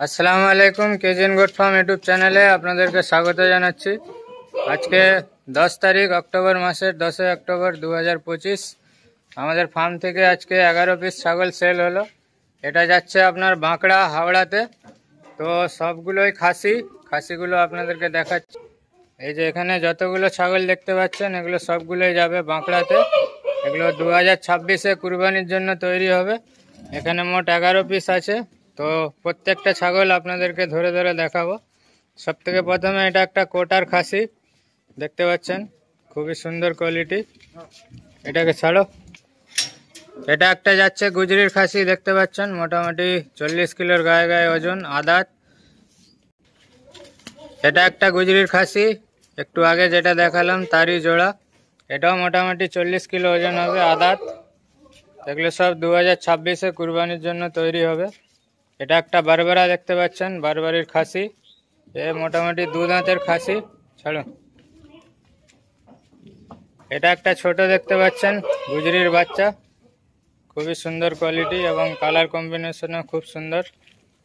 আসসালামু আলাইকুম। KGN goat farm YouTube চ্যানেলে আপনাদেরকে স্বাগত জানাচ্ছি। আজকে 10 তারিখ অক্টোবর মাসের 10 অক্টোবর 2025 আমাদের ফার্ম থেকে আজকে 11 পিস ছাগল সেল হলো। এটা যাচ্ছে আপনার বাঁকড়া হাওড়াতে। তো সবগুলোই খাসিগুলো আপনাদেরকে দেখাচ্ছি। এই যে এখানে যতগুলো ছাগল দেখতে পাচ্ছেন এগুলো সবগুলোই যাবে বাঁকড়াতে। এগুলো 2026-এ কুরবানির জন্য তৈরি হবে। এখানে মোট 11 পিস আছে। তো প্রত্যেকটা ছাগল আপনাদেরকে ধরে ধরে দেখাবো। সব থেকে প্রথমে এটা একটা কোটার খাসি দেখতে পাচ্ছেন, খুবই সুন্দর কোয়ালিটি। এটাকে ছাড়ো। এটা একটা যাচ্ছে গুজরির খাসি দেখতে পাচ্ছেন, মোটামুটি 40 কিলোর গায়ে গায়ে ওজন, আদাত। এটা একটা গুজরির খাসি, একটু আগে যেটা দেখালাম তারই জোড়া। এটাও মোটামুটি 40 কিলো ওজন হবে, আদাত। এগুলো সব 2026-এ কুরবানির জন্য তৈরি হবে। এটা একটা বারবারা দেখতে পাচ্ছেন, বারবারির খাসি। এ মোটামুটি 2 দাঁতের খাসি। ছাড়ো। এটা একটা ছোট দেখতে পাচ্ছেন, গুজরির বাচ্চা, খুবই সুন্দর কোয়ালিটি এবং কালার কম্বিনেশনও খুব সুন্দর।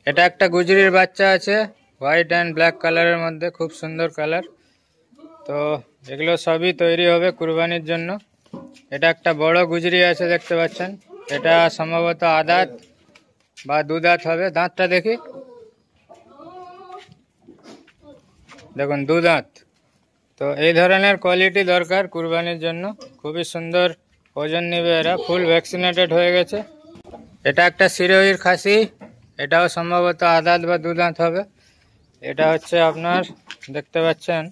এটা একটা গুজরির বাচ্চা আছে, হোয়াইট অ্যান্ড ব্ল্যাক কালারের মধ্যে, খুব সুন্দর কালার। তো এগুলো সবই তৈরি হবে কুরবানির জন্য। এটা একটা বড় গুজরি আছে দেখতে পাচ্ছেন, এটা সম্ভবত আদাত বা 2 দাঁত হবে। দাঁতটা দেখি, দেখুন 2 দাঁত। তো এই ধরনের কোয়ালিটি দরকার কুরবানির জন্য, খুবই সুন্দর ওজন নেবে এরা, ফুল ভ্যাকসিনেটেড হয়ে গেছে। এটা একটা সিরোহির খাসি, এটাও সম্ভবত আদাত বা 2 দাঁত হবে। এটা হচ্ছে আপনার দেখতে পাচ্ছেন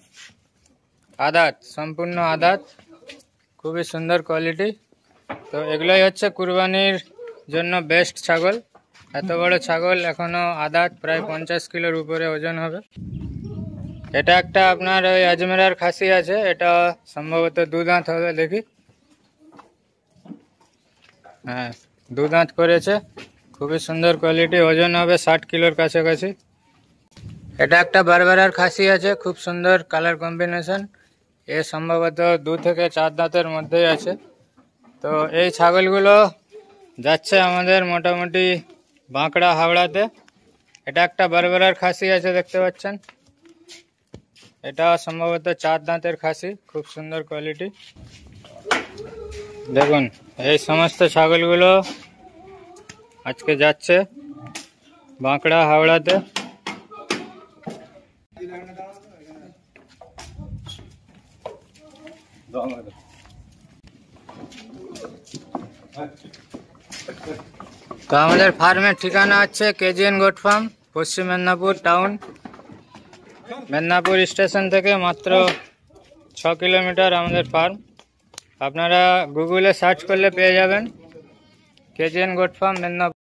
আদাত, সম্পূর্ণ আদাত, খুবই সুন্দর কোয়ালিটি। তো এগুলোই হচ্ছে কুরবানির জন্য বেস্ট ছাগল। এত বড় ছাগল এখনো আদাত, প্রায় 50 কিলোর উপরে ওজন হবে। এটা একটা আপনার ওই আজমেরার খাসি আছে, এটা সম্ভবত 2 দাঁত হবে, দেখি। হ্যাঁ, 2 দাঁত করেছে, খুবই সুন্দর কোয়ালিটি, ওজন হবে 60 কিলোর কাছাকাছি। এটা একটা বারবারার খাসি আছে, খুব সুন্দর কালার কম্বিনেশন। এ সম্ভবত 2 থেকে 4 দাঁতের মধ্যেই আছে। তো এই ছাগলগুলো যাচ্ছে আমাদের মোটামুটি বাঁকড়া হাওড়াতে। এটা একটা বারবারার খাসি আছে দেখতে পাচ্ছেন, এটা সম্ভবত 4 দাঁতের খাসি, খুব সুন্দর কোয়ালিটি। দেখুন এই সমস্ত ছাগলগুলো আজকে যাচ্ছে বাঁকড়া হাওড়াতে। তো আমাদের ফার্মের ঠিকানা হচ্ছে কেজিএন গোট ফার্ম, পশ্চিম মেদিনীপুর টাউন। মেদিনীপুর স্টেশন থেকে মাত্র 6 কিলোমিটার আমাদের ফার্ম। আপনারা গুগলে সার্চ করলে পেয়ে যাবেন কেজিএন গোট ফার্ম মেদিনীপুর।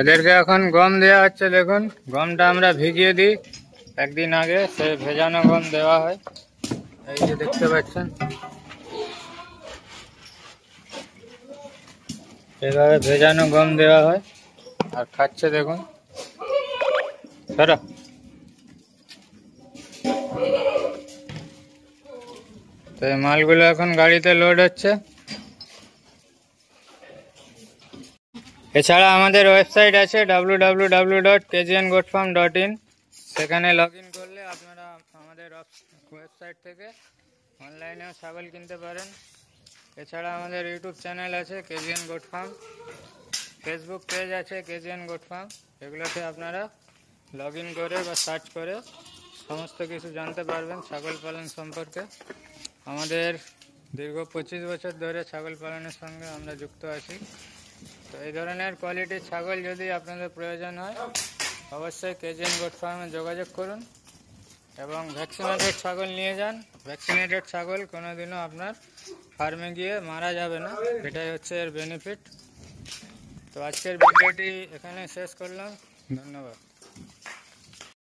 এদেরকে এখন গম দেওয়া হচ্ছে, দেখুন গমটা আমরা ভিজিয়ে দিই একদিন আগে, সে ভেজানো গম দেওয়া হয়। এই যে দেখতে পাচ্ছেন, এভাবে ভেজানো গম দেওয়া হয় আর খাচ্ছে, দেখুন। তো এই মালগুলো এখন গাড়িতে লোড হচ্ছে। এছাড়া আমাদের ওয়েবসাইট আছে www.kgngoatfarm.in। সেখানে লগ ইন করলে আপনারা আমাদের ওয়েবসাইট থেকে অনলাইনেও ছাগল কিনতে পারেন। এছাড়া আমাদের ইউটিউব চ্যানেল আছে KGN goat farm, Facebook page আছে কেজিএন গোট ফার্ম। এগুলোতে আপনারা লগ ইন করে বা সার্চ করে সমস্ত কিছু জানতে পারবেন ছাগল পালন সম্পর্কে। আমাদের দীর্ঘ 25 বছর ধরে ছাগল পালনের সঙ্গে আমরা যুক্ত আছি। তো এই ধরনের কোয়ালিটির ছাগল যদি আপনাদের প্রয়োজন হয় অবশ্যই কেজিএন গোট ফার্মে যোগাযোগ করুন এবং ভ্যাকসিনেটেড ছাগল নিয়ে যান। ভ্যাকসিনেটেড ছাগল কোনোদিনও আপনার ফার্মে গিয়ে মারা যাবে না, এটাই হচ্ছে এর বেনিফিট। তো আজকের ভিডিওটি এখানে শেষ করলাম, ধন্যবাদ।